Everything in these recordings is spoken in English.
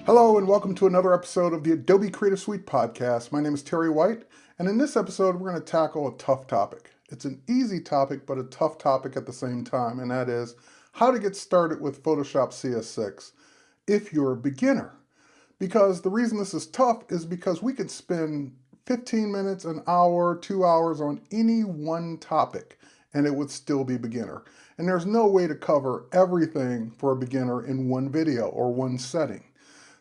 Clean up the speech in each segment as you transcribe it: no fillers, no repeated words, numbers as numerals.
Hello and welcome to another episode of the Adobe Creative Suite podcast. My name is Terry White, and in this episode we're going to tackle a tough topic. It's an easy topic, but a tough topic at the same time, and that is how to get started with Photoshop CS6 if you're a beginner. Because the reason this is tough is because we could spend 15 minutes, an hour, 2 hours on any one topic, and it would still be beginner. And there's no way to cover everything for a beginner in one video or one setting.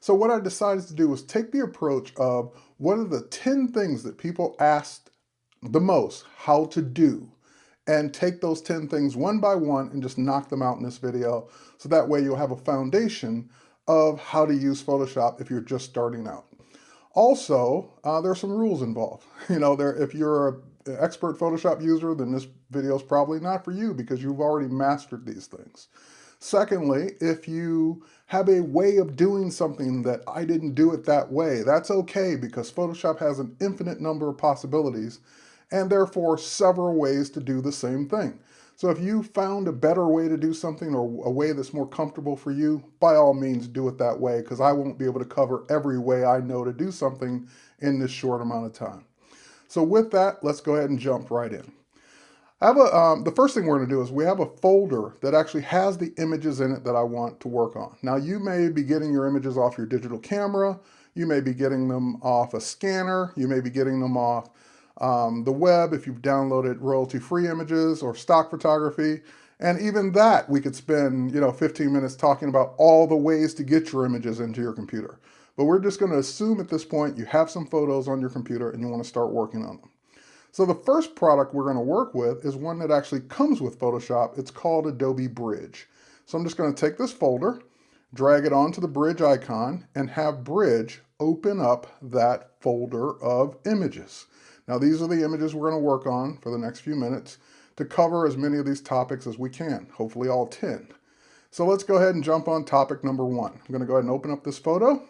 So what I decided to do was take the approach of what are the 10 things that people asked the most how to do, and take those 10 things one by one and just knock them out in this video. So that way you'll have a foundation of how to use Photoshop if you're just starting out. Also, there are some rules involved. If you're an expert Photoshop user, then this video is probably not for you because you've already mastered these things. Secondly, if you have a way of doing something that I didn't do it that way, that's okay because Photoshop has an infinite number of possibilities and therefore several ways to do the same thing. So if you found a better way to do something or a way that's more comfortable for you, by all means do it that way because I won't be able to cover every way I know to do something in this short amount of time. So with that, let's go ahead and jump right in. The first thing we're going to do is we have a folder that actually has the images in it that I want to work on. Now you may be getting your images off your digital camera, you may be getting them off a scanner, you may be getting them off the web if you've downloaded royalty-free images or stock photography. And even that we could spend 15 minutes talking about all the ways to get your images into your computer. But we're just going to assume at this point you have some photos on your computer and you want to start working on them. So the first product we're going to work with is one that actually comes with Photoshop. It's called Adobe Bridge. So I'm just going to take this folder, drag it onto the Bridge icon, and have Bridge open up that folder of images. Now these are the images we're going to work on for the next few minutes to cover as many of these topics as we can, hopefully all 10. So let's go ahead and jump on topic number 1. I'm going to go ahead and open up this photo.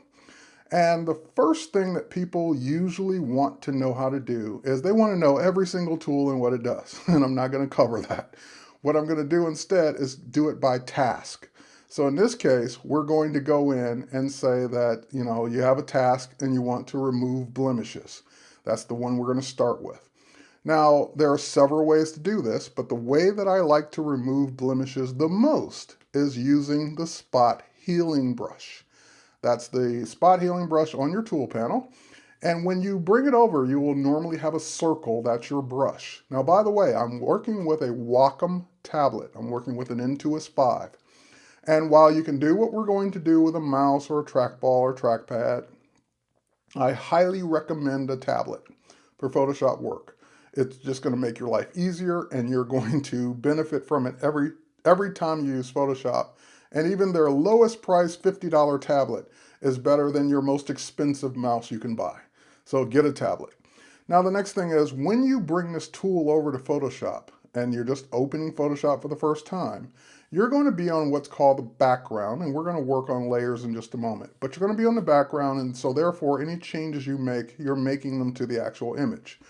And the first thing that people usually want to know how to do is they want to know every single tool and what it does. And I'm not going to cover that. What I'm going to do instead is do it by task. So in this case, we're going to go in and say that, you have a task and you want to remove blemishes. That's the one we're going to start with. Now, there are several ways to do this, but the way that I like to remove blemishes the most is using the spot healing brush. That's the spot healing brush on your tool panel. And when you bring it over, you will normally have a circle. That's your brush. Now, by the way, I'm working with a Wacom tablet. I'm working with an Intuos 5. And while you can do what we're going to do with a mouse or a trackball or trackpad, I highly recommend a tablet for Photoshop work. It's just going to make your life easier and you're going to benefit from it every time you use Photoshop. And even their lowest price $50 tablet is better than your most expensive mouse you can buy. So get a tablet. Now the next thing is when you bring this tool over to Photoshop and you're just opening Photoshop for the first time, you're going to be on what's called the background, and we're going to work on layers in just a moment. But you're going to be on the background, and so therefore any changes you make, you're making them to the actual image.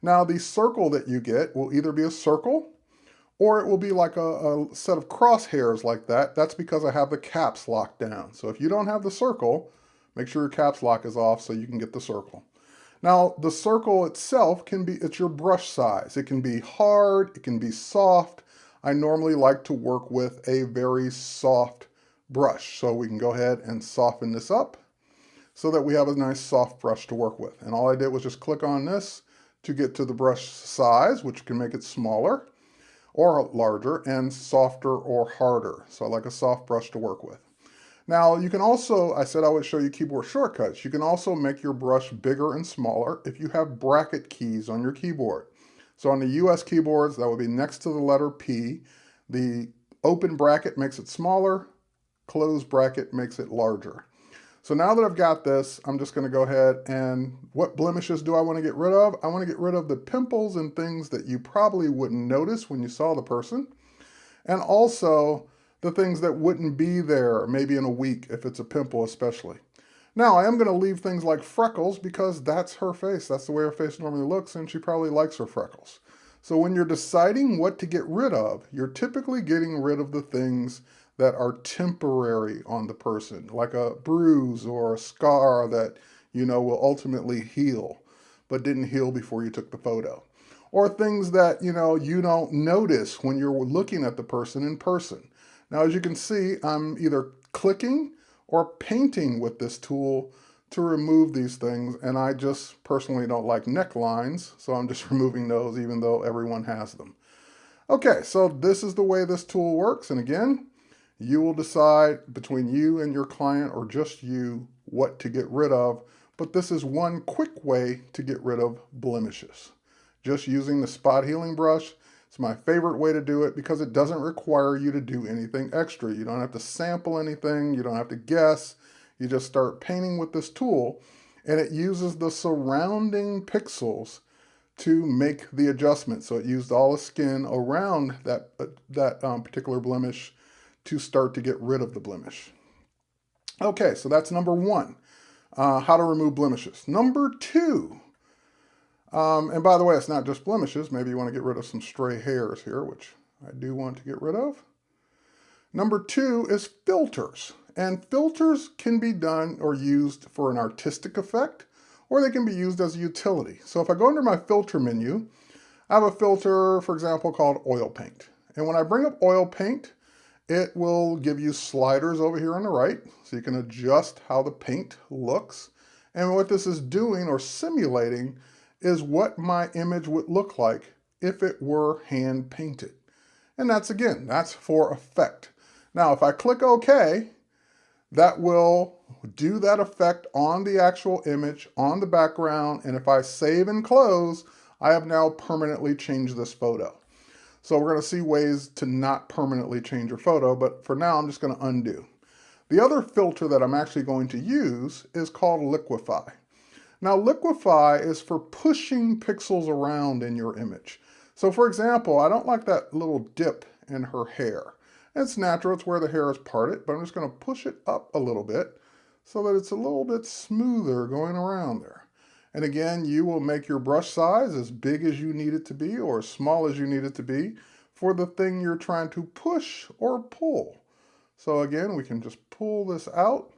Now the circle that you get will either be a circle or it will be like a set of crosshairs like that. That's because I have the caps locked down. So if you don't have the circle, make sure your caps lock is off so you can get the circle. Now, the circle itself it's your brush size. It can be hard, it can be soft. I normally like to work with a very soft brush. So we can go ahead and soften this up so that we have a nice soft brush to work with. And all I did was just click on this to get to the brush size, which can make it smaller or larger, and softer or harder. So I like a soft brush to work with. Now you can also, I said I would show you keyboard shortcuts. You can also make your brush bigger and smaller if you have bracket keys on your keyboard. So on the US keyboards, that would be next to the letter P. The open bracket makes it smaller, closed bracket makes it larger. So now that I've got this, I'm just going to go ahead and what blemishes do I want to get rid of? I want to get rid of the pimples and things that you probably wouldn't notice when you saw the person. And also the things that wouldn't be there maybe in a week if it's a pimple especially. Now I am going to leave things like freckles because that's her face. That's the way her face normally looks and she probably likes her freckles. So when you're deciding what to get rid of, you're typically getting rid of the things that are temporary on the person, like a bruise or a scar that, will ultimately heal, but didn't heal before you took the photo. Or things that, you don't notice when you're looking at the person in person. Now, as you can see, I'm either clicking or painting with this tool to remove these things, and I just personally don't like necklines, so I'm just removing those even though everyone has them. Okay, so this is the way this tool works, and again, you will decide between you and your client, or just you, what to get rid of, but this is one quick way to get rid of blemishes. Just using the spot healing brush. It's my favorite way to do it because it doesn't require you to do anything extra. You don't have to sample anything, you don't have to guess. You just start painting with this tool, and it uses the surrounding pixels to make the adjustment. So it used all the skin around that particular blemish to start to get rid of the blemish. Okay, so that's number one, how to remove blemishes. Number two, and by the way, it's not just blemishes. Maybe you want to get rid of some stray hairs here, which I do want to get rid of. Number two is filters. And filters can be done or used for an artistic effect, or they can be used as a utility. So if I go under my filter menu, I have a filter, for example, called oil paint. And when I bring up oil paint, it will give you sliders over here on the right, so you can adjust how the paint looks. And what this is doing or simulating is what my image would look like if it were hand painted. And that's for effect. Now, if I click OK, that will do that effect on the actual image, on the background, and if I save and close, I have now permanently changed this photo. So we're going to see ways to not permanently change your photo, but for now I'm just going to undo. The other filter that I'm actually going to use is called Liquify. Now, Liquify is for pushing pixels around in your image. So for example, I don't like that little dip in her hair. It's natural, it's where the hair is parted, but I'm just going to push it up a little bit so that it's a little bit smoother going around there. And again, you will make your brush size as big as you need it to be or as small as you need it to be for the thing you're trying to push or pull. So again, we can just pull this out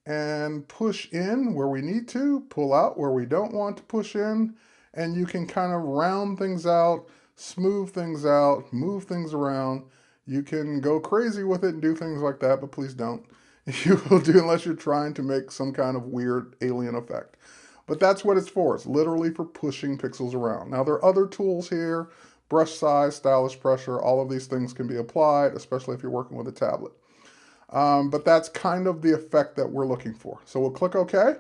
and push in where we need to, pull out where we don't want to push in, and you can kind of round things out, smooth things out, move things around. You can go crazy with it and do things like that, but please don't. You will do unless you're trying to make some kind of weird alien effect. But that's what it's for. It's literally for pushing pixels around. Now, there are other tools here, brush size, stylus pressure, all of these things can be applied, especially if you're working with a tablet. But that's kind of the effect that we're looking for. So we'll click OK,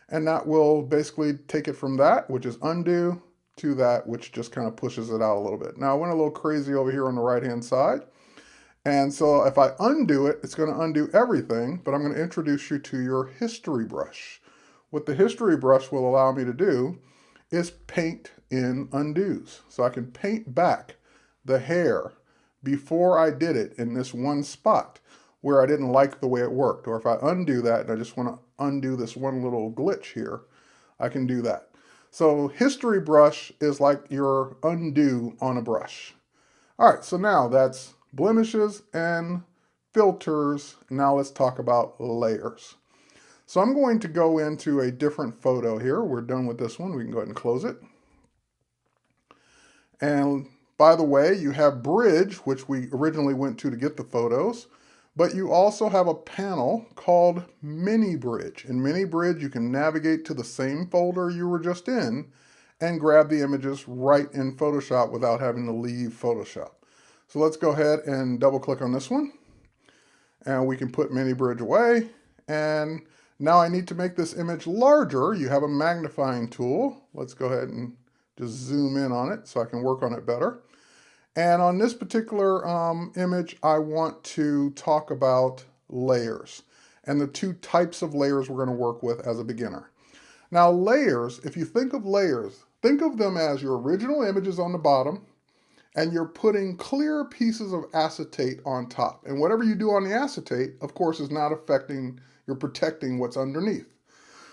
and that will basically take it from that, which is undo, to that, which just kind of pushes it out a little bit. Now, I went a little crazy over here on the right-hand side. And so if I undo it, it's going to undo everything, but I'm going to introduce you to your history brush. What the history brush will allow me to do is paint in undos. So I can paint back the hair before I did it in this one spot where I didn't like the way it worked. Or if I undo that and I just want to undo this one little glitch here, I can do that. So history brush is like your undo on a brush. All right, so now that's blemishes and filters. Now let's talk about layers. So I'm going to go into a different photo here. We're done with this one. We can go ahead and close it. And by the way, you have Bridge, which we originally went to get the photos, but you also have a panel called Mini Bridge. In Mini Bridge, you can navigate to the same folder you were just in and grab the images right in Photoshop without having to leave Photoshop. So let's go ahead and double click on this one. And we can put Mini Bridge away. And now I need to make this image larger. You have a magnifying tool. Let's go ahead and just zoom in on it so I can work on it better. And on this particular image, I want to talk about layers and the two types of layers we're going to work with as a beginner. Now layers, if you think of layers, think of them as your original images on the bottom, and you're putting clear pieces of acetate on top. And whatever you do on the acetate, of course, is not affecting, you're protecting what's underneath.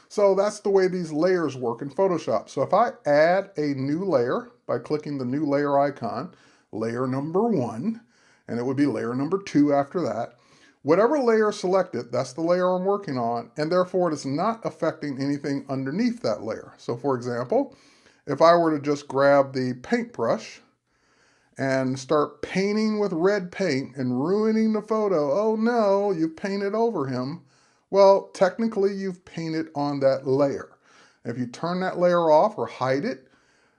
So that's the way these layers work in Photoshop. So if I add a new layer by clicking the new layer icon, layer number 1, and it would be layer number 2 after that. Whatever layer selected, that's the layer I'm working on, and therefore it is not affecting anything underneath that layer. So for example, if I were to just grab the paintbrush and start painting with red paint and ruining the photo, oh no, you've painted over him. Well, technically you've painted on that layer. If you turn that layer off or hide it,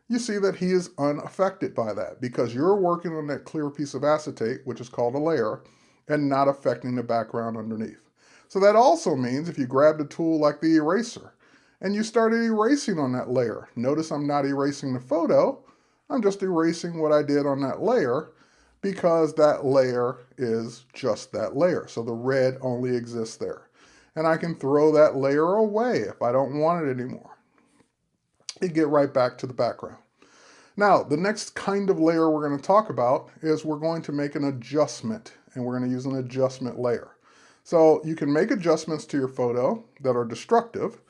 you see that he is unaffected by that because you're working on that clear piece of acetate, which is called a layer, and not affecting the background underneath. So that also means if you grabbed a tool like the eraser and you started erasing on that layer, notice I'm not erasing the photo, I'm just erasing what I did on that layer because that layer is just that layer. So the red only exists there. And I can throw that layer away if I don't want it anymore. You get right back to the background. Now, the next kind of layer we're going to talk about is we're going to make an adjustment, and we're going to use an adjustment layer. So you can make adjustments to your photo that are destructive,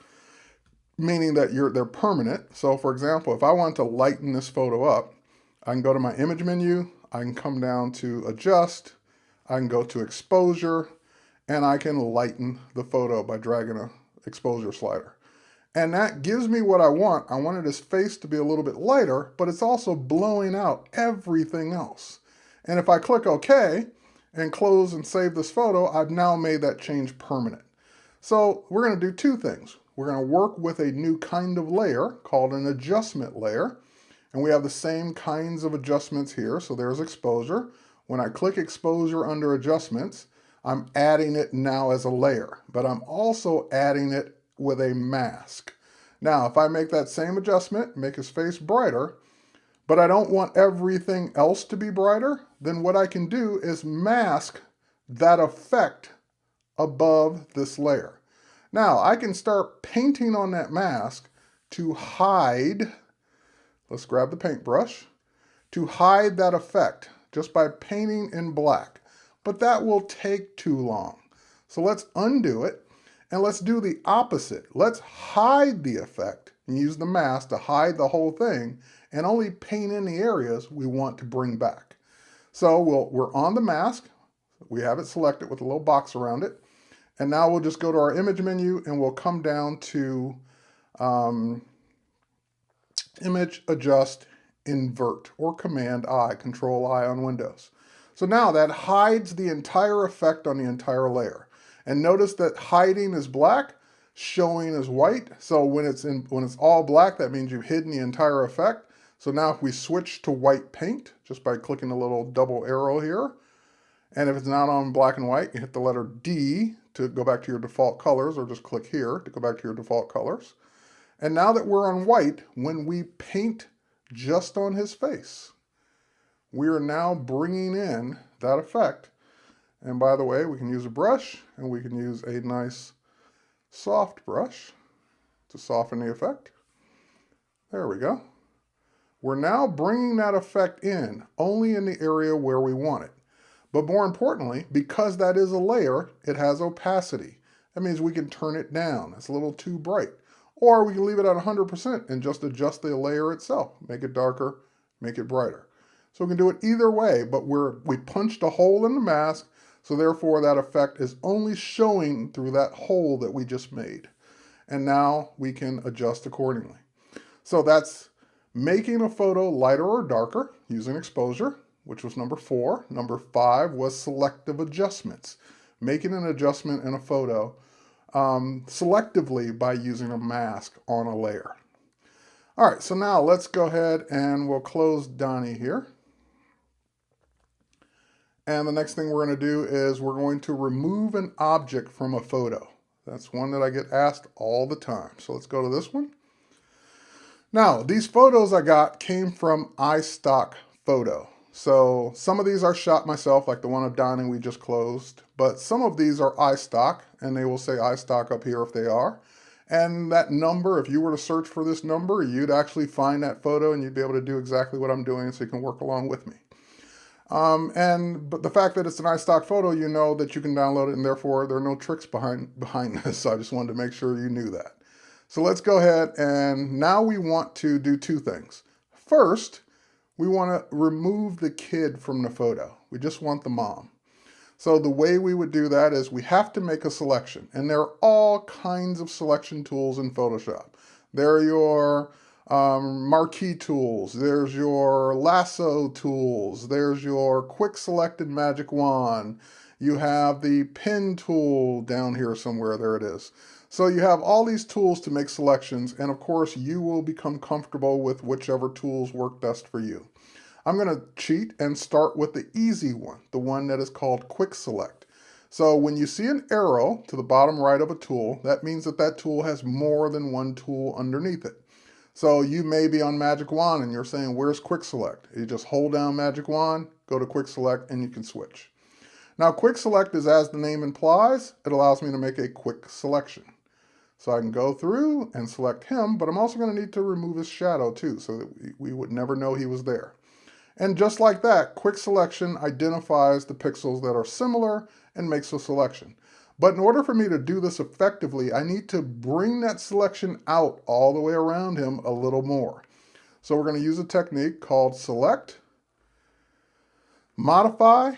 meaning that they're permanent. So for example, if I want to lighten this photo up, I can go to my image menu, I can come down to adjust, I can go to exposure, and I can lighten the photo by dragging an exposure slider. And that gives me what I want. I wanted his face to be a little bit lighter, but it's also blowing out everything else. And if I click OK and close and save this photo, I've now made that change permanent. So we're going to do two things. We're going to work with a new kind of layer called an adjustment layer. And we have the same kinds of adjustments here. So there's exposure. When I click exposure under adjustments, I'm adding it now as a layer, but I'm also adding it with a mask. Now, if I make that same adjustment, make his face brighter, but I don't want everything else to be brighter, then what I can do is mask that effect above this layer. Now, I can start painting on that mask to hide, let's grab the paintbrush, to hide that effect just by painting in black. But that will take too long. So let's undo it and let's do the opposite. Let's hide the effect and use the mask to hide the whole thing and only paint in the areas we want to bring back. So we're on the mask. We have it selected with a little box around it. And now we'll just go to our image menu and we'll come down to image, adjust, invert, or Command I, Control I on Windows. So now that hides the entire effect on the entire layer. And notice that hiding is black, showing is white. So when it's all black, that means you've hidden the entire effect. So now if we switch to white paint, just by clicking the little double arrow here, and if it's not on black and white, you hit the letter D to go back to your default colors, or just click here to go back to your default colors. And now that we're on white, when we paint just on his face, we are now bringing in that effect. And by the way, we can use a brush, and we can use a nice soft brush to soften the effect. There we go. We're now bringing that effect in only in the area where we want it. But more importantly, because that is a layer, it has opacity. That means we can turn it down. It's a little too bright. Or we can leave it at 100% and just adjust the layer itself. Make it darker, make it brighter. So we can do it either way, but we punched a hole in the mask, so therefore that effect is only showing through that hole that we just made. And now we can adjust accordingly. So that's making a photo lighter or darker using exposure, which was number 4. Number 5 was selective adjustments, making an adjustment in a photo selectively by using a mask on a layer. All right, so now let's go ahead and we'll close Donnie here. And the next thing we're going to do is we're going to remove an object from a photo. That's one that I get asked all the time. So let's go to this one. Now, these photos I got came from iStock Photo. So some of these are shot myself, like the one of Donnie we just closed, but some of these are iStock, and they will say iStock up here if they are. And that number, if you were to search for this number, you'd actually find that photo and you'd be able to do exactly what I'm doing so you can work along with me. But the fact that it's an iStock photo, you know that you can download it, and therefore there are no tricks behind this. So I just wanted to make sure you knew that. So let's go ahead, and now we want to do two things. First, We want to remove the kid from the photo. We just want the mom. So the way we would do that is we have to make a selection. And there are all kinds of selection tools in Photoshop. There are your marquee tools. There's your lasso tools. There's your quick selected magic wand. You have the pen tool down here somewhere. There it is. So you have all these tools to make selections. And of course, you will become comfortable with whichever tools work best for you. I'm going to cheat and start with the easy one, the one that is called Quick Select. So when you see an arrow to the bottom right of a tool, that means that that tool has more than one tool underneath it. So you may be on Magic Wand and you're saying, where's Quick Select? You just hold down Magic Wand, go to Quick Select, and you can switch. Now Quick Select is, as the name implies, it allows me to make a quick selection. So I can go through and select him, but I'm also going to need to remove his shadow too, so that we would never know he was there. And just like that, quick selection identifies the pixels that are similar and makes a selection. But in order for me to do this effectively, I need to bring that selection out all the way around him a little more. So we're going to use a technique called Select, Modify,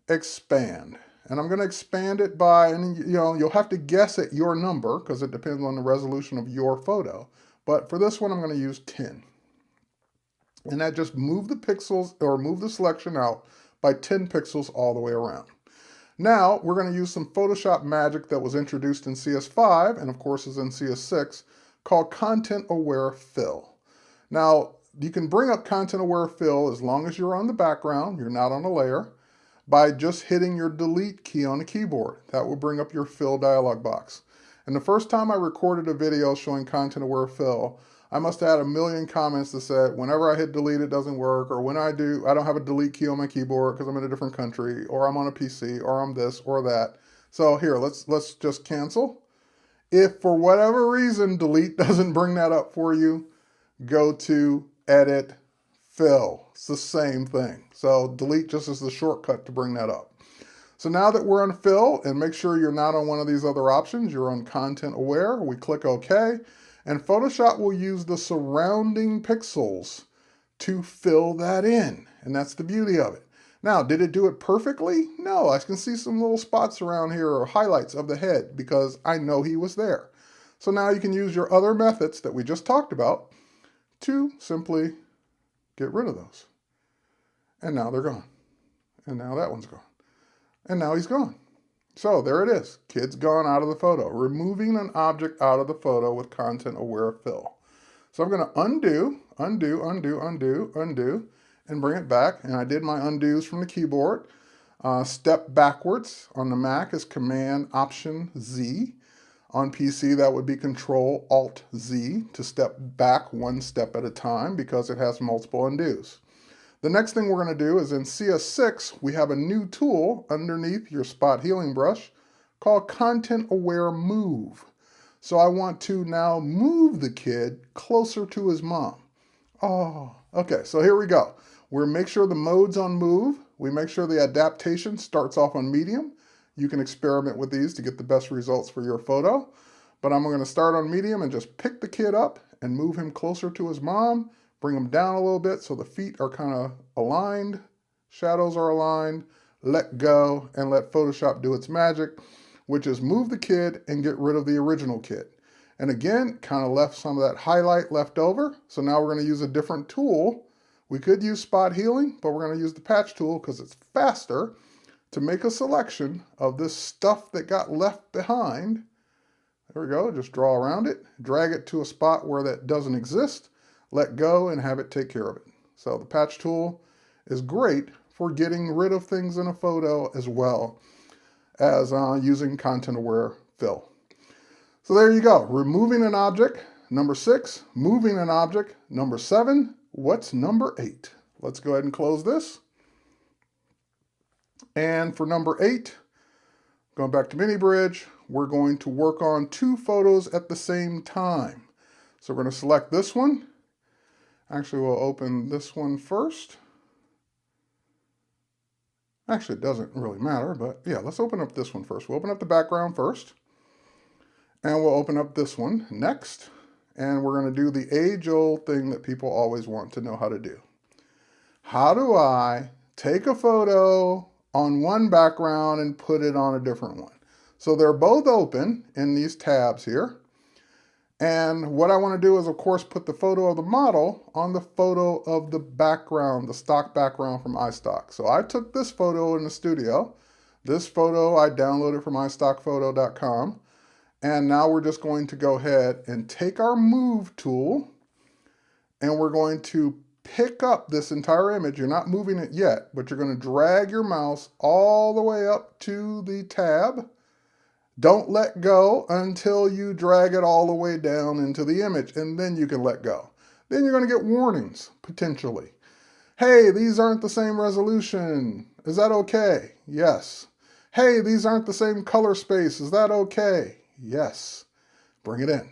Expand. And I'm going to expand it by, and you'll have to guess at your number because it depends on the resolution of your photo. But for this one, I'm going to use 10. And that just move the pixels or move the selection out by 10 pixels all the way around. Now we're going to use some Photoshop magic that was introduced in CS5 and of course is in CS6 called Content Aware Fill. Now you can bring up Content Aware Fill as long as you're on the background, you're not on a layer, by just hitting your delete key on the keyboard. That will bring up your fill dialog box. And the first time I recorded a video showing Content Aware Fill, I must have had a million comments that said, whenever I hit delete, it doesn't work, or when I do, I don't have a delete key on my keyboard because I'm in a different country, or I'm on a PC, or I'm this or that. So here, let's just cancel. If for whatever reason delete doesn't bring that up for you, go to edit, fill. It's the same thing. So delete just is the shortcut to bring that up. So now that we're on fill, and make sure you're not on one of these other options, you're on content aware, we click OK. And Photoshop will use the surrounding pixels to fill that in. And that's the beauty of it. Now, did it do it perfectly? No, I can see some little spots around here or highlights of the head because I know he was there. So now you can use your other methods that we just talked about to simply get rid of those. And now they're gone. And now that one's gone. And now he's gone. So there it is. Kid's gone out of the photo. Removing an object out of the photo with Content Aware Fill. So I'm going to undo, and bring it back. And I did my undos from the keyboard. Step backwards on the Mac is Command Option Z. On PC, that would be Control Alt Z to step back one step at a time because it has multiple undos. The next thing we're going to do is in CS6, we have a new tool underneath your spot healing brush called Content Aware Move. So I want to now move the kid closer to his mom. Oh, okay, so here we go. We'll make sure the mode's on move. We make sure the adaptation starts off on medium. You can experiment with these to get the best results for your photo. But I'm going to start on medium and just pick the kid up and move him closer to his mom. Bring them down a little bit so the feet are kind of aligned, shadows are aligned, let go, and let Photoshop do its magic, which is move the kid and get rid of the original kid. And again, kind of left some of that highlight left over. So now we're going to use a different tool. We could use spot healing, but we're going to use the patch tool because it's faster to make a selection of this stuff that got left behind. There we go, just draw around it, drag it to a spot where that doesn't exist, let go and have it take care of it. So the patch tool is great for getting rid of things in a photo as well as using Content Aware Fill. So there you go, removing an object, number 6, moving an object, number 7. What's number 8? Let's go ahead and close this. And for number 8, going back to Mini Bridge, we're going to work on 2 photos at the same time. So we're going to select this one. Actually, we'll open this one first. Actually, it doesn't really matter, but yeah, let's open up this one first. We'll open up the background first. And we'll open up this one next. And we're going to do the age-old thing that people always want to know how to do. How do I take a photo on one background and put it on a different one? So they're both open in these tabs here. And what I want to do is, of course, put the photo of the model on the photo of the background, the stock background from iStock. So I took this photo in the studio. This photo I downloaded from iStockPhoto.com. And now we're just going to go ahead and take our Move tool, and we're going to pick up this entire image. You're not moving it yet, but you're going to drag your mouse all the way up to the tab. Don't let go until you drag it all the way down into the image, and then you can let go. Then you're going to get warnings, potentially. Hey, these aren't the same resolution. Is that okay? Yes. Hey, these aren't the same color space. Is that okay? Yes. Bring it in.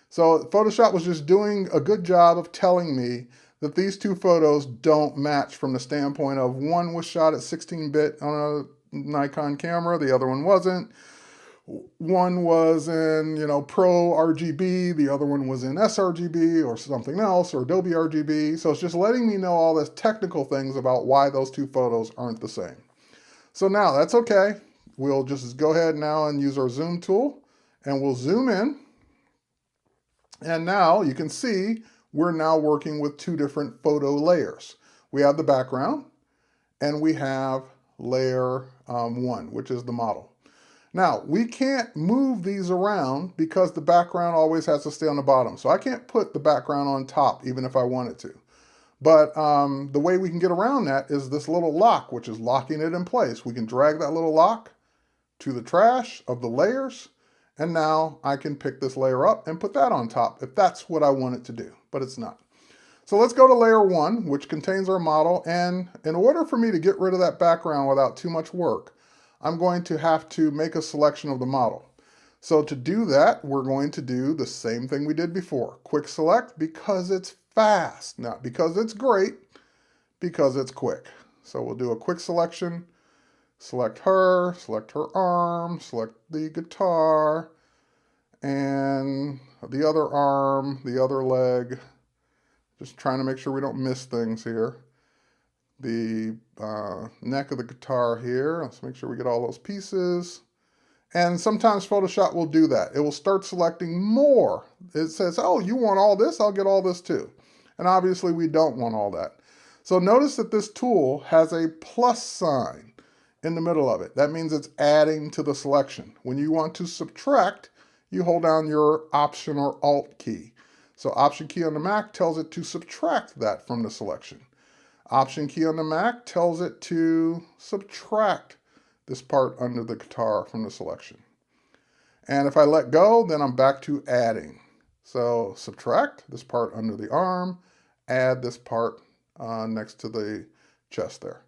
So Photoshop was just doing a good job of telling me that these two photos don't match from the standpoint of one was shot at 16-bit on a Nikon camera, the other one wasn't. One was in, Pro RGB, the other one was in sRGB or something else, or Adobe RGB. So it's just letting me know all this technical things about why those two photos aren't the same. So now that's okay. We'll just go ahead now and use our zoom tool, and we'll zoom in. And now you can see we're now working with two different photo layers. We have the background, and we have layer 1, which is the model. Now, we can't move these around because the background always has to stay on the bottom. So I can't put the background on top even if I wanted to. But the way we can get around that is this little lock, which is locking it in place. We can drag that little lock to the trash of the layers, and now I can pick this layer up and put that on top if that's what I want it to do, but it's not. So let's go to layer 1, which contains our model, and in order for me to get rid of that background without too much work, I'm going to have to make a selection of the model. So to do that, we're going to do the same thing we did before. Quick select because it's fast, not because it's great, because it's quick. So we'll do a quick selection, select her arm, select the guitar, and the other arm, the other leg. Just trying to make sure we don't miss things here. The neck of the guitar here. Let's make sure we get all those pieces. And sometimes Photoshop will do that. It will start selecting more. It says, oh, you want all this? I'll get all this too. And obviously we don't want all that. So notice that this tool has a plus sign in the middle of it. That means it's adding to the selection. When you want to subtract, you hold down your Option or Alt key. So Option key on the Mac tells it to subtract that from the selection. Option key on the Mac tells it to subtract this part under the guitar from the selection. And if I let go, then I'm back to adding. So subtract this part under the arm, add this part next to the chest there.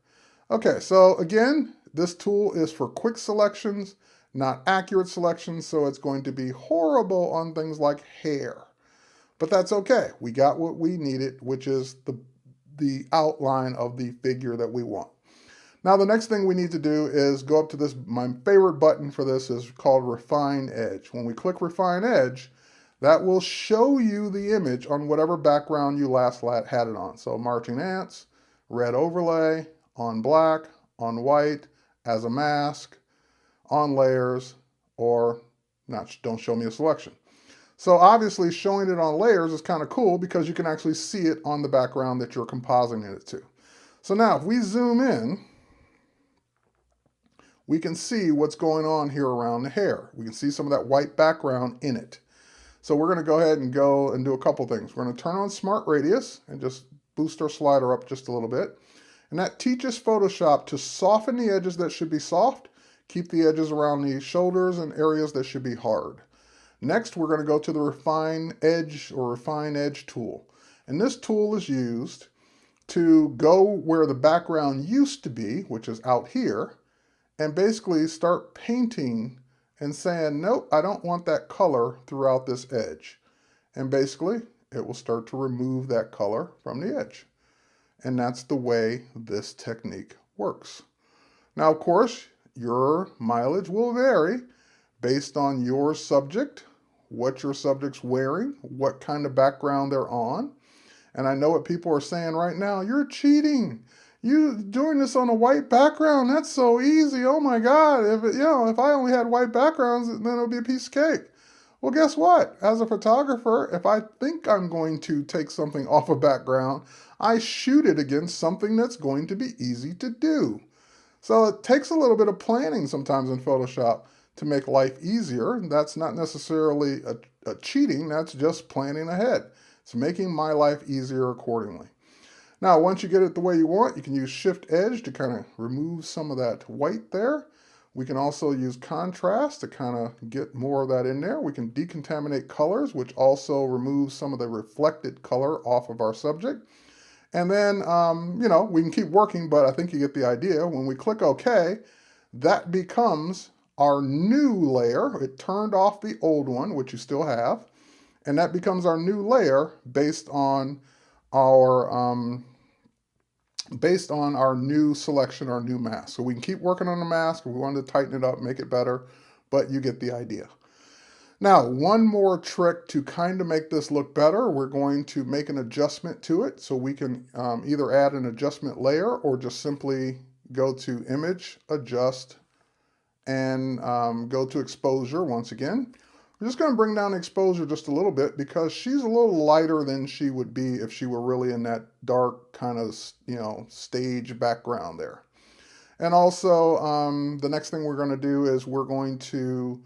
Okay, so again, this tool is for quick selections, not accurate selections, so it's going to be horrible on things like hair. But that's okay. We got what we needed, which is the outline of the figure that we want. Now the next thing we need to do is go up to this, my favorite button for this is called Refine Edge. When we click Refine Edge, that will show you the image on whatever background you last had it on. So marching ants, red overlay, on black, on white, as a mask, on layers, or not, don't show me a selection. So obviously showing it on layers is kind of cool because you can actually see it on the background that you're compositing it to. So now if we zoom in, we can see what's going on here around the hair. We can see some of that white background in it. So we're going to go ahead and do a couple things. We're going to turn on Smart Radius and just boost our slider up just a little bit. And that teaches Photoshop to soften the edges that should be soft, keep the edges around the shoulders and areas that should be hard. Next, we're going to go to the Refine Edge tool. And this tool is used to go where the background used to be, which is out here, and basically start painting and saying, nope, I don't want that color throughout this edge. And basically, it will start to remove that color from the edge. And that's the way this technique works. Now, of course, your mileage will vary based on your subject, what your subject's wearing, what kind of background they're on. And I know what people are saying right now. You're cheating. You doing this on a white background. That's so easy. Oh my God. If I only had white backgrounds, then it would be a piece of cake. Well, guess what? As a photographer, if I think I'm going to take something off a background, I shoot it against something that's going to be easy to do. So it takes a little bit of planning sometimes in Photoshop to make life easier. That's not necessarily a cheating, that's just planning ahead. It's making my life easier accordingly. Now, once you get it the way you want, you can use Shift Edge to kind of remove some of that white there. We can also use contrast to kind of get more of that in there. We can decontaminate colors, which also removes some of the reflected color off of our subject. And then, we can keep working, but I think you get the idea. When we click OK, that becomes our new layer. It turned off the old one, which you still have. And that becomes our new layer based on our new selection, our new mask. So we can keep working on the mask. If we wanted to tighten it up, make it better, but you get the idea. Now, one more trick to kind of make this look better, we're going to make an adjustment to it. So we can either add an adjustment layer or just simply go to Image, Adjust, and go to Exposure once again. We're just going to bring down the exposure just a little bit because she's a little lighter than she would be if she were really in that dark kind of, stage background there. And also, the next thing we're going to do is we're going to,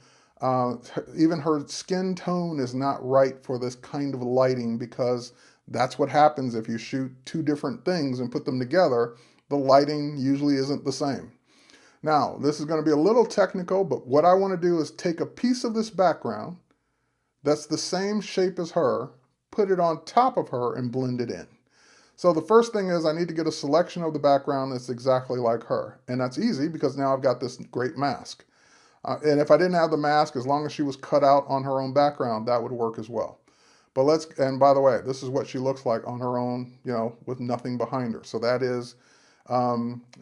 even her skin tone is not right for this kind of lighting because that's what happens if you shoot two different things and put them together. The lighting usually isn't the same. Now, this is going to be a little technical, but what I want to do is take a piece of this background that's the same shape as her, put it on top of her, and blend it in. So the first thing is I need to get a selection of the background that's exactly like her. And that's easy because now I've got this great mask. And if I didn't have the mask, as long as she was cut out on her own background, that would work as well. But and by the way, this is what she looks like on her own, with nothing behind her. So that is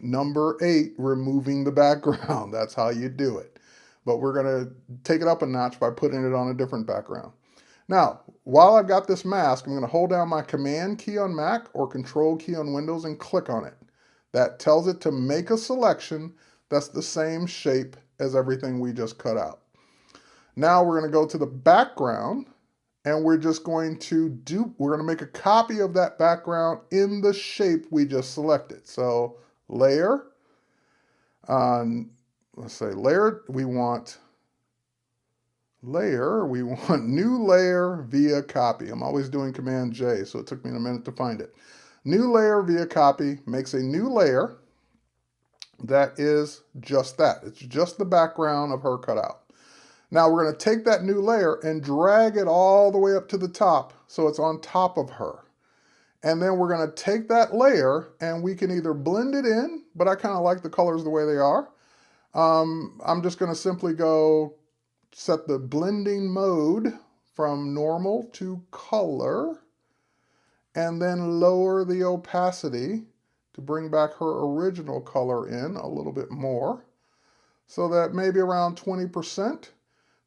number 8, removing the background. That's how you do it. But we're going to take it up a notch by putting it on a different background. Now, while I've got this mask, I'm going to hold down my Command key on Mac or Control key on Windows and click on it. That tells it to make a selection that's the same shape as everything we just cut out. Now we're going to go to the background and we're just going to make a copy of that background in the shape we just selected. So layer, let's say layer, we want new layer via copy. I'm always doing Command J, so it took me a minute to find it. New layer via copy makes a new layer that is just that. It's just the background of her cut out. Now we're going to take that new layer and drag it all the way up to the top so it's on top of her. And then we're going to take that layer and we can either blend it in, but I kind of like the colors the way they are. I'm just going to simply set the blending mode from normal to color and then lower the opacity to bring back her original color in a little bit more so that maybe around 20%.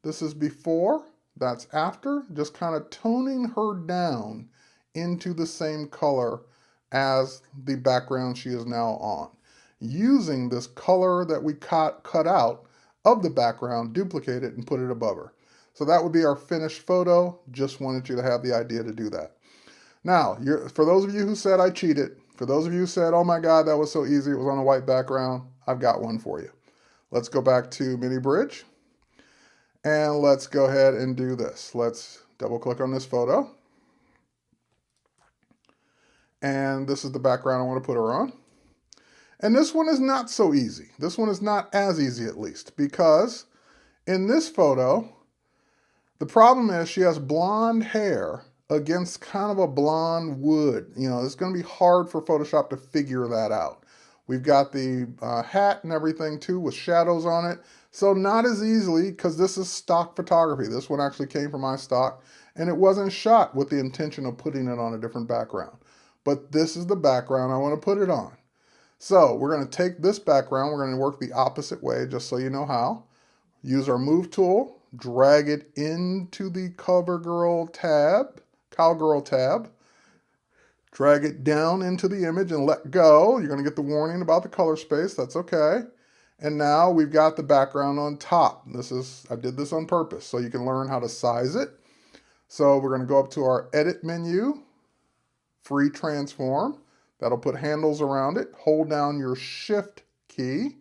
This is before, that's after, just kind of toning her down into the same color as the background she is now on. Using this color that we cut out of the background, duplicate it and put it above her. So that would be our finished photo. Just wanted you to have the idea to do that. Now, for those of you who said I cheated, for those of you who said, oh my God, that was so easy, it was on a white background, I've got one for you. Let's go back to Mini Bridge. And let's go ahead and do this. Let's double click on this photo. And this is the background I want to put her on. And this one is not so easy. This one is not as easy, at least, because in this photo, the problem is she has blonde hair against kind of a blonde wood. It's going to be hard for Photoshop to figure that out. We've got the hat and everything too with shadows on it. So not as easily, because this is stock photography. This one actually came from my stock, and it wasn't shot with the intention of putting it on a different background. But this is the background I want to put it on. So we're going to take this background, we're going to work the opposite way, just so you know how. Use our Move tool, drag it into the Cowgirl tab, Drag it down into the image and let go. You're going to get the warning about the color space. That's okay. And now we've got the background on top. I did this on purpose so you can learn how to size it. So we're going to go up to our edit menu, free transform. That'll put handles around it. Hold down your shift key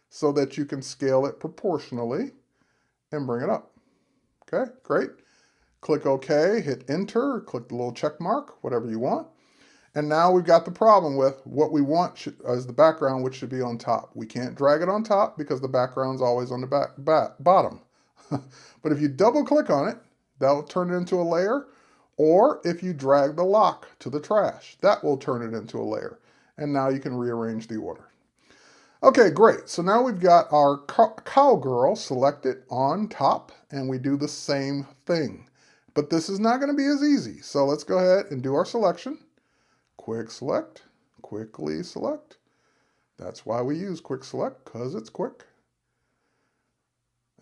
so that you can scale it proportionally and bring it up. Okay, great. Click OK, hit enter, click the little check mark, whatever you want. And now we've got the problem with what we want as the background, which should be on top. We can't drag it on top because the background's always on the bottom. But if you double click on it, that'll turn it into a layer. Or if you drag the lock to the trash, that will turn it into a layer. And now you can rearrange the order. Okay, great. So now we've got our cowgirl selected on top, and we do the same thing. But this is not going to be as easy. So let's go ahead and do our selection. Quick select, quickly select. That's why we use quick select, because it's quick.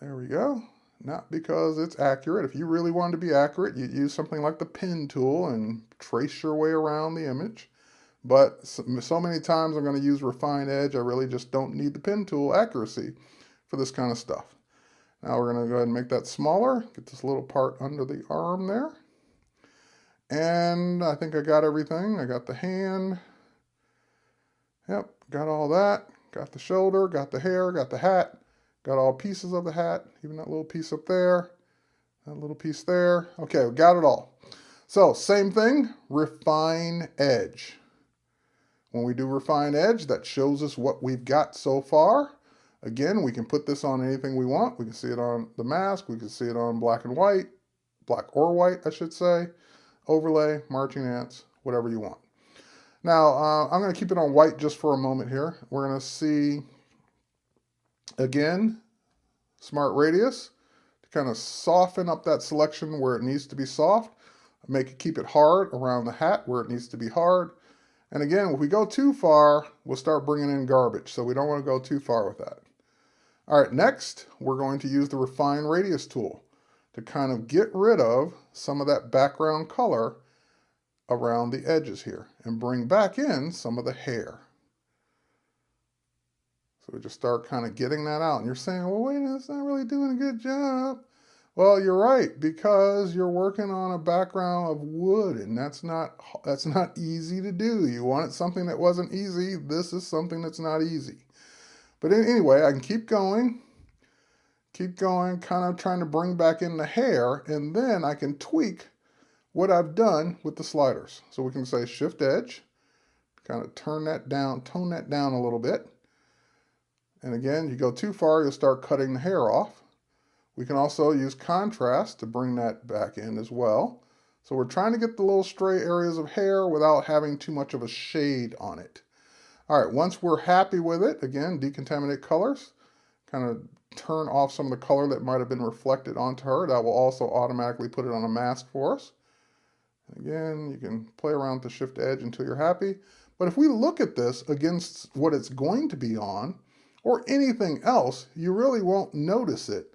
There we go. Not because it's accurate. If you really wanted to be accurate, you'd use something like the pen tool and trace your way around the image. But so many times I'm going to use refine edge, I really just don't need the pen tool accuracy for this kind of stuff. Now we're going to go ahead and make that smaller, get this little part under the arm there. And I think I got everything. I got the hand. Yep, got all that. Got the shoulder, got the hair, got the hat. Got all pieces of the hat, even that little piece up there, that little piece there. Okay, we got it all. So same thing, refine edge. When we do refine edge, that shows us what we've got so far. Again, we can put this on anything we want. We can see it on the mask. We can see it on black and white, black or white, I should say. Overlay, marching ants, whatever you want. Now, I'm going to keep it on white just for a moment here. We're going to see, again, Smart Radius to kind of soften up that selection where it needs to be soft. Keep it hard around the hat where it needs to be hard. And again, if we go too far, we'll start bringing in garbage. So we don't want to go too far with that. All right, next, we're going to use the Refine Radius tool to kind of get rid of some of that background color around the edges here and bring back in some of the hair. So we just start kind of getting that out. And you're saying, well, wait, that's not really doing a good job. Well, you're right, because you're working on a background of wood, and that's not easy to do. You wanted something that wasn't easy. This is something that's not easy. But anyway, I can keep going, kind of trying to bring back in the hair, and then I can tweak what I've done with the sliders. So we can say Shift Edge, kind of tone that down a little bit. And again, you go too far, you'll start cutting the hair off. We can also use contrast to bring that back in as well. So we're trying to get the little stray areas of hair without having too much of a shade on it. All right, once we're happy with it, again, decontaminate colors, kind of turn off some of the color that might have been reflected onto her. That will also automatically put it on a mask for us. Again, you can play around with the Shift Edge until you're happy. But if we look at this against what it's going to be on, or anything else, you really won't notice it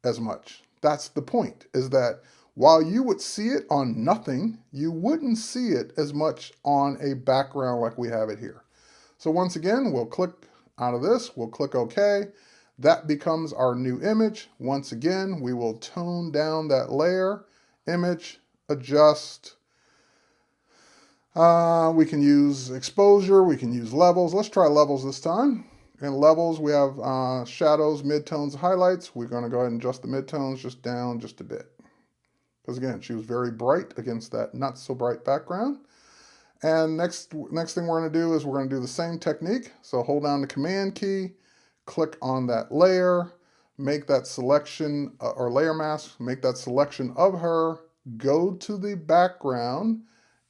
as much. That's the point, is that while you would see it on nothing, you wouldn't see it as much on a background like we have it here. So once again, we'll click out of this, we'll click OK. That becomes our new image. Once again, we will tone down that layer, image, adjust. We can use exposure, we can use levels. Let's try levels this time. In levels, we have shadows, midtones, highlights. We're going to go ahead and adjust the midtones just down just a bit. Because again, she was very bright against that not so bright background. And next thing we're going to do is we're going to do the same technique. So hold down the Command key, click on that layer, make that selection or layer mask, make that selection of her, go to the background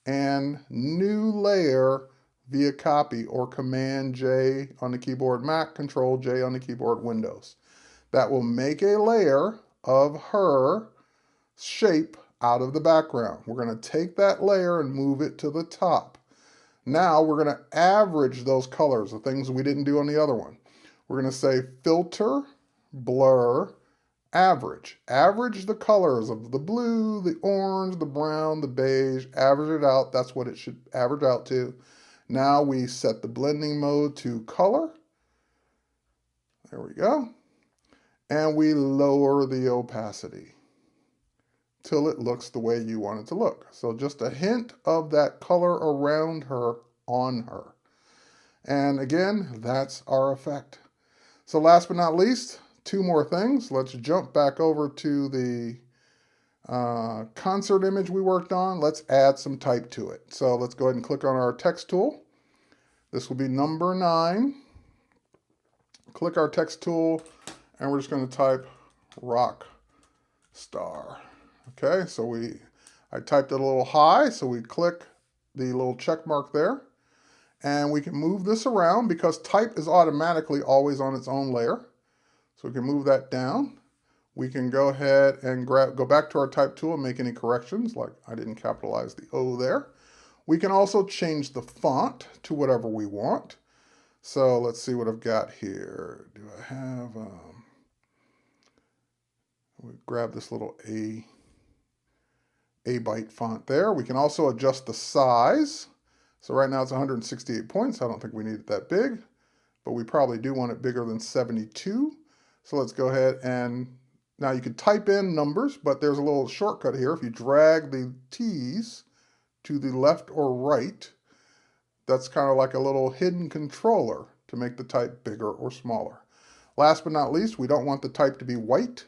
and new layer via copy or Command J on the keyboard Mac, Control J on the keyboard Windows. That will make a layer of her shape out of the background. We're going to take that layer and move it to the top. Now we're going to average those colors, the things we didn't do on the other one. We're going to say Filter, Blur, Average. Average the colors of the blue, the orange, the brown, the beige. Average it out. That's what it should average out to. Now we set the blending mode to color. There we go. And we lower the opacity till it looks the way you want it to look. So just a hint of that color around her on her. And again, that's our effect. So last but not least, two more things. Let's jump back over to the concert image we worked on. Let's add some type to it. So let's go ahead and click on our text tool. This will be number 9. Click our text tool, and we're just going to type rock star. Okay, so I typed it a little high, so we click the little check mark there. And we can move this around because type is automatically always on its own layer. So we can move that down. We can go ahead and go back to our type tool and make any corrections, like I didn't capitalize the O there. We can also change the font to whatever we want. So let's see what I've got here. Do I have, we grab this little A byte font there. We can also adjust the size. So right now it's 168 points. I don't think we need it that big, but we probably do want it bigger than 72. So let's go ahead and, now you can type in numbers, but there's a little shortcut here. If you drag the T's to the left or right, that's kind of like a little hidden controller to make the type bigger or smaller. Last but not least, we don't want the type to be white.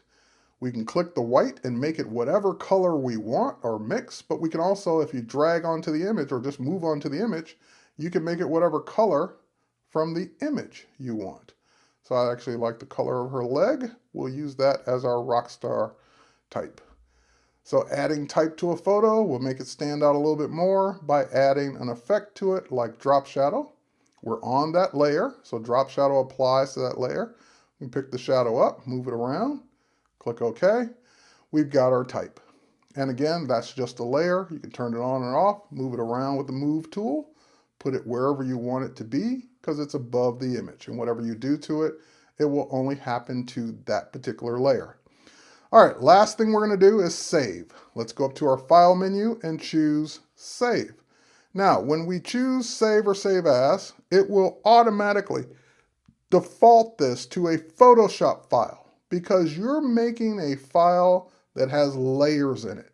We can click the white and make it whatever color we want or mix, but we can also, if you drag onto the image or just move onto the image, you can make it whatever color from the image you want. So I actually like the color of her leg. We'll use that as our rockstar type. So adding type to a photo will make it stand out a little bit more by adding an effect to it like drop shadow. We're on that layer, so drop shadow applies to that layer. We can pick the shadow up, move it around, click OK. We've got our type. And again, that's just a layer. You can turn it on and off, move it around with the move tool, put it wherever you want it to be because it's above the image. And whatever you do to it, it will only happen to that particular layer. All right, last thing we're going to do is save. Let's go up to our File menu and choose Save. Now, when we choose Save or Save As, it will automatically default this to a Photoshop file because you're making a file that has layers in it.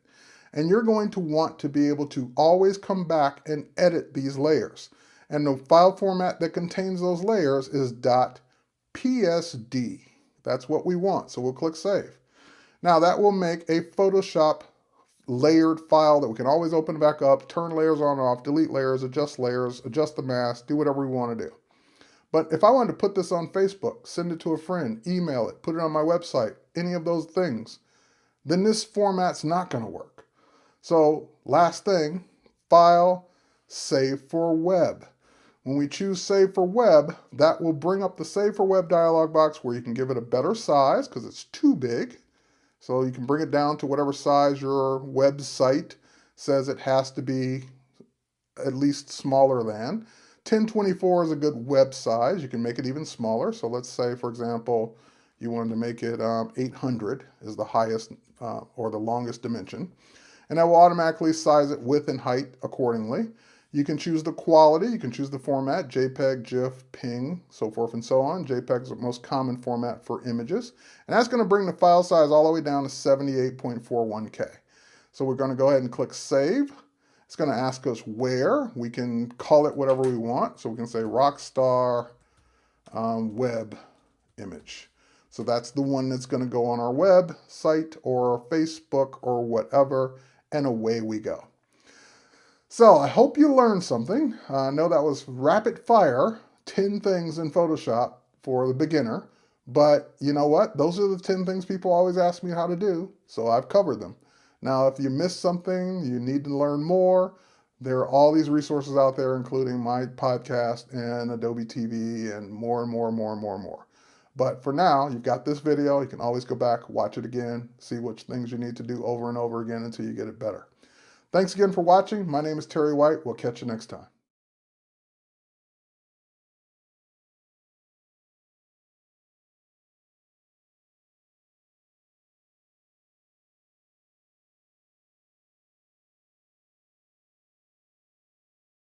And you're going to want to be able to always come back and edit these layers. And the file format that contains those layers is .psd. That's what we want, so we'll click Save. Now that will make a Photoshop layered file that we can always open back up, turn layers on and off, delete layers, adjust the mask, do whatever we want to do. But if I wanted to put this on Facebook, send it to a friend, email it, put it on my website, any of those things, then this format's not going to work. So last thing, File, Save for Web. When we choose Save for Web, that will bring up the Save for Web dialog box where you can give it a better size because it's too big. So you can bring it down to whatever size your website says it has to be, at least smaller than. 1024 is a good web size. You can make it even smaller. So let's say, for example, you wanted to make it 800 is the highest or the longest dimension. And that will automatically size it width and height accordingly. You can choose the quality, you can choose the format, JPEG, GIF, PNG, so forth and so on. JPEG is the most common format for images. And that's going to bring the file size all the way down to 78.41K. So we're going to go ahead and click Save. It's going to ask us where. We can call it whatever we want. So we can say Rockstar Web Image. So that's the one that's going to go on our website or Facebook or whatever, and away we go. So I hope you learned something. I know that was rapid fire, 10 things in Photoshop for the beginner, but you know what? Those are the 10 things people always ask me how to do, so I've covered them. Now, if you missed something, you need to learn more, there are all these resources out there, including my podcast and Adobe TV and more and more and more and more and more. But for now, you've got this video. You can always go back, watch it again, see which things you need to do over and over again until you get it better. Thanks again for watching. My name is Terry White. We'll catch you next time.